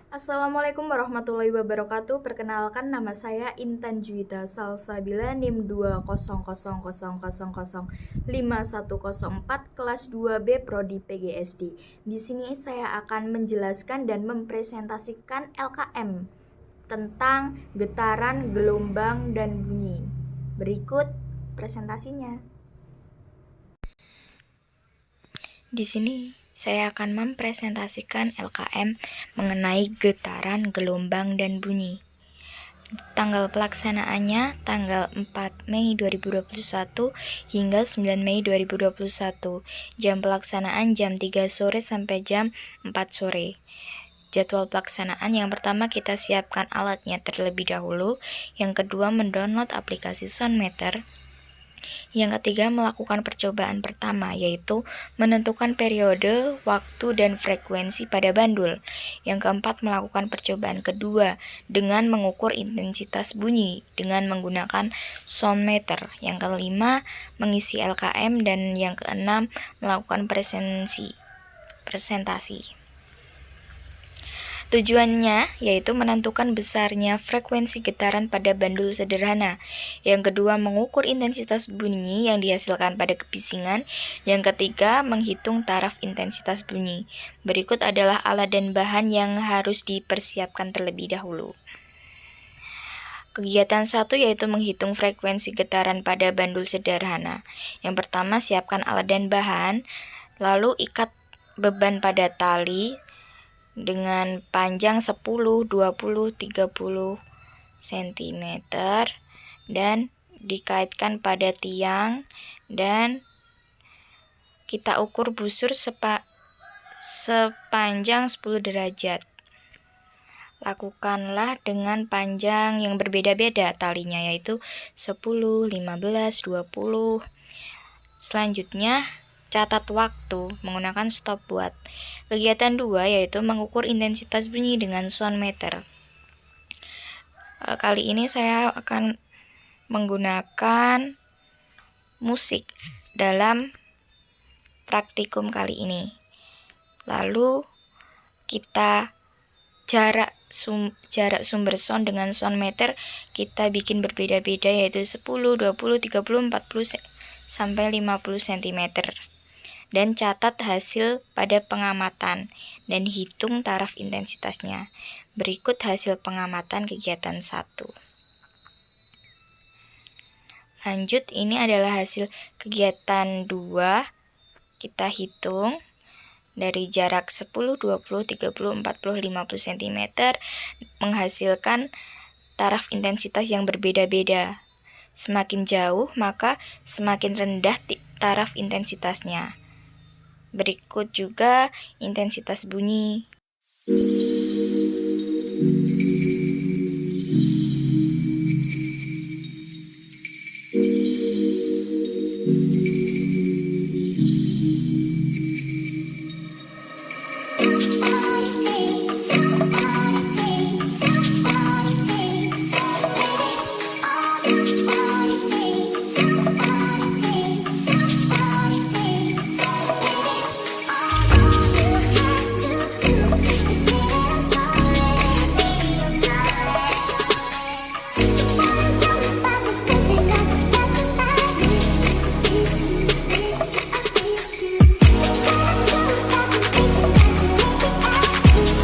Assalamualaikum warahmatullahi wabarakatuh. Perkenalkan, nama saya Intan Juwita Salsabila, NIM 200005104 kelas 2B Prodi PGSD. Di sini saya akan menjelaskan dan mempresentasikan LKM tentang getaran, gelombang, dan bunyi. Berikut presentasinya. Di sini saya akan mempresentasikan LKM mengenai getaran, gelombang, dan bunyi. Tanggal pelaksanaannya tanggal 4 Mei 2021 hingga 9 Mei 2021. Jam pelaksanaan jam 3 sore sampai jam 4 sore. Jadwal pelaksanaan: yang pertama, kita siapkan alatnya terlebih dahulu. Yang kedua, mendownload aplikasi Soundmeter. Yang ketiga, melakukan percobaan pertama, yaitu menentukan periode, waktu, dan frekuensi pada bandul. Yang keempat, melakukan percobaan kedua dengan mengukur intensitas bunyi dengan menggunakan soundmeter. Yang kelima, mengisi LKM. Dan yang keenam, melakukan presentasi. Tujuannya yaitu menentukan besarnya frekuensi getaran pada bandul sederhana. Yang kedua, mengukur intensitas bunyi yang dihasilkan pada kebisingan. Yang ketiga, menghitung taraf intensitas bunyi. Berikut adalah alat dan bahan yang harus dipersiapkan terlebih dahulu. Kegiatan 1 yaitu menghitung frekuensi getaran pada bandul sederhana. Yang pertama, siapkan alat dan bahan, lalu ikat beban pada tali dengan panjang 10, 20, 30 cm dan dikaitkan pada tiang, dan kita ukur busur sepanjang 10 derajat. Lakukanlah dengan panjang yang berbeda-beda talinya, yaitu 10, 15, 20. Selanjutnya, catat waktu menggunakan stopwatch. Kegiatan 2 yaitu mengukur intensitas bunyi dengan soundmeter. Kali ini saya akan menggunakan musik dalam praktikum kali ini. Lalu kita jarak sumber sound dengan soundmeter kita bikin berbeda-beda, yaitu 10, 20, 30, 40 sampai 50 cm. Dan catat hasil pada pengamatan dan hitung taraf intensitasnya. Berikut hasil pengamatan kegiatan 1. Lanjut, ini adalah hasil kegiatan 2. Kita hitung dari jarak 10, 20, 30, 40, 50 cm menghasilkan taraf intensitas yang berbeda-beda. Semakin jauh, maka semakin rendah taraf intensitasnya. Berikut juga intensitas bunyi.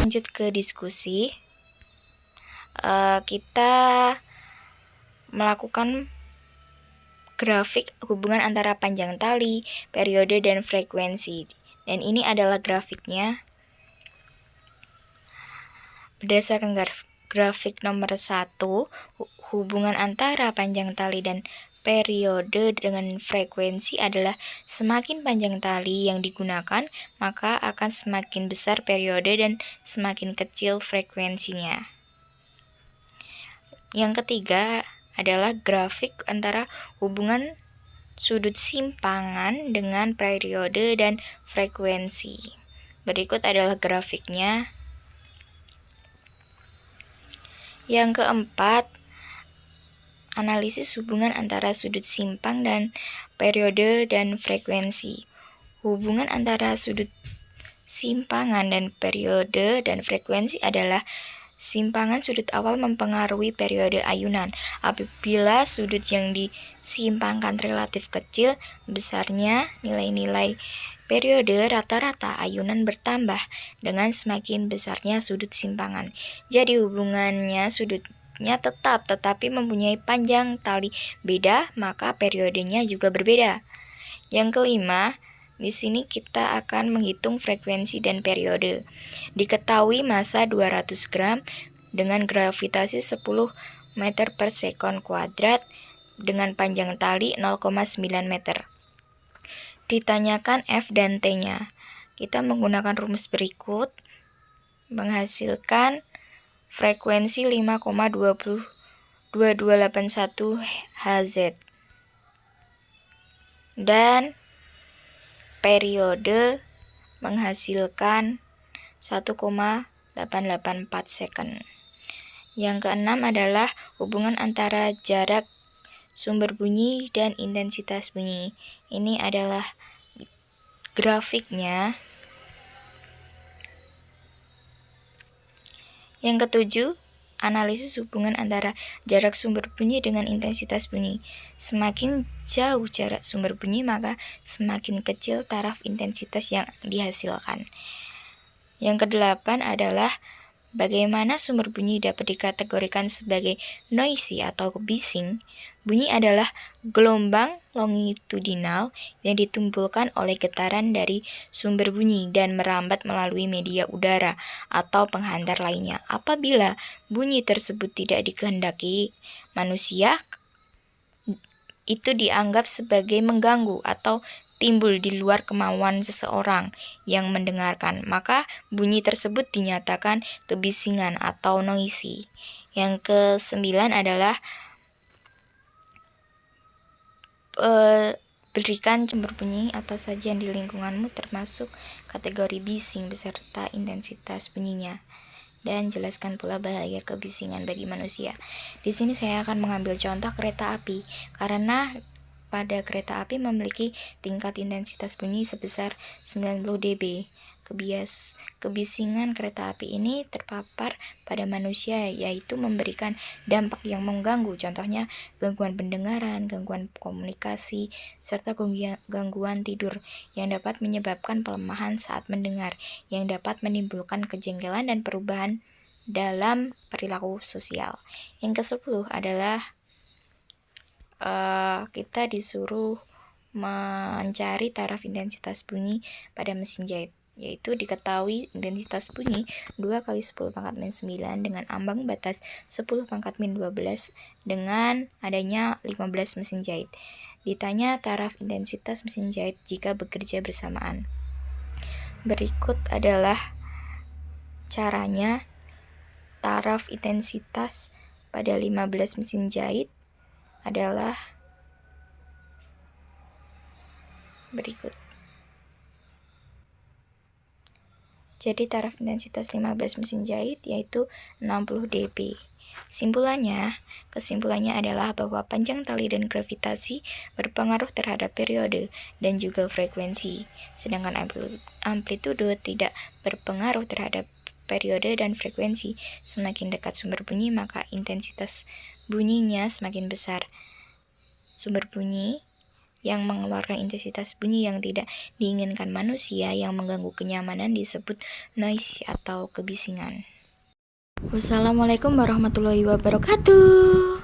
Lanjut ke diskusi. Kita melakukan grafik hubungan antara panjang tali, periode, dan frekuensi. Dan ini adalah grafiknya. Berdasarkan grafik nomor 1, hubungan antara panjang tali dan periode dengan frekuensi adalah semakin panjang tali yang digunakan, maka akan semakin besar periode dan semakin kecil frekuensinya. Yang ketiga adalah grafik antara hubungan sudut simpangan dengan periode dan frekuensi. Berikut adalah grafiknya. Yang keempat, analisis hubungan antara sudut simpang dan periode dan frekuensi. Hubungan antara sudut simpangan dan periode dan frekuensi adalah simpangan sudut awal mempengaruhi periode ayunan. Apabila sudut yang disimpangkan relatif kecil, besarnya nilai-nilai periode rata-rata ayunan bertambah dengan semakin besarnya sudut simpangan. Jadi hubungannya sudutnya tetap, tetapi mempunyai panjang tali beda, maka periodenya juga berbeda. Yang kelima, di sini kita akan menghitung frekuensi dan periode. Diketahui massa 200 gram dengan gravitasi 10 meter per sekon kuadrat dengan panjang tali 0,9 meter. Ditanyakan F dan T-nya. Kita menggunakan rumus berikut menghasilkan frekuensi 5,2281 Hz dan periode menghasilkan 1,884 second. Yang keenam adalah hubungan antara jarak sumber bunyi dan intensitas bunyi. Ini adalah grafiknya. Yang ketujuh, analisis hubungan antara jarak sumber bunyi dengan intensitas bunyi. Semakin jauh jarak sumber bunyi, maka semakin kecil taraf intensitas yang dihasilkan. Yang kedelapan adalah bagaimana sumber bunyi dapat dikategorikan sebagai noisy atau bising. Bunyi adalah gelombang longitudinal yang ditimbulkan oleh getaran dari sumber bunyi dan merambat melalui media udara atau penghantar lainnya. Apabila bunyi tersebut tidak dikehendaki manusia, itu dianggap sebagai mengganggu atau timbul di luar kemauan seseorang yang mendengarkan, maka bunyi tersebut dinyatakan kebisingan atau noisy. Yang kesembilan adalah berikan sumber bunyi apa saja yang di lingkunganmu termasuk kategori bising beserta intensitas bunyinya. Dan jelaskan pula bahaya kebisingan bagi manusia. Di sini saya akan mengambil contoh kereta api, karena pada kereta api memiliki tingkat intensitas bunyi sebesar 90 dB. Kebisingan kereta api ini terpapar pada manusia, yaitu memberikan dampak yang mengganggu, contohnya gangguan pendengaran, gangguan komunikasi, serta gangguan tidur yang dapat menyebabkan pelemahan saat mendengar, yang dapat menimbulkan kejengkelan dan perubahan dalam perilaku sosial. Yang ke-10 adalah kita disuruh mencari taraf intensitas bunyi pada mesin jahit, yaitu diketahui intensitas bunyi 2 kali 10 pangkat min 9 dengan ambang batas 10 pangkat min 12 dengan adanya 15 mesin jahit. Ditanya taraf intensitas mesin jahit jika bekerja bersamaan. Berikut adalah caranya. Taraf intensitas pada 15 mesin jahit adalah berikut. Jadi taraf intensitas 15 mesin jahit yaitu 60 dB. Kesimpulannya adalah bahwa panjang tali dan gravitasi berpengaruh terhadap periode dan juga frekuensi, sedangkan amplitude tidak berpengaruh terhadap periode dan frekuensi. Semakin dekat sumber bunyi, maka intensitas bunyinya semakin besar. Sumber bunyi yang mengeluarkan intensitas bunyi yang tidak diinginkan manusia yang mengganggu kenyamanan disebut noise atau kebisingan. Wassalamualaikum warahmatullahi wabarakatuh.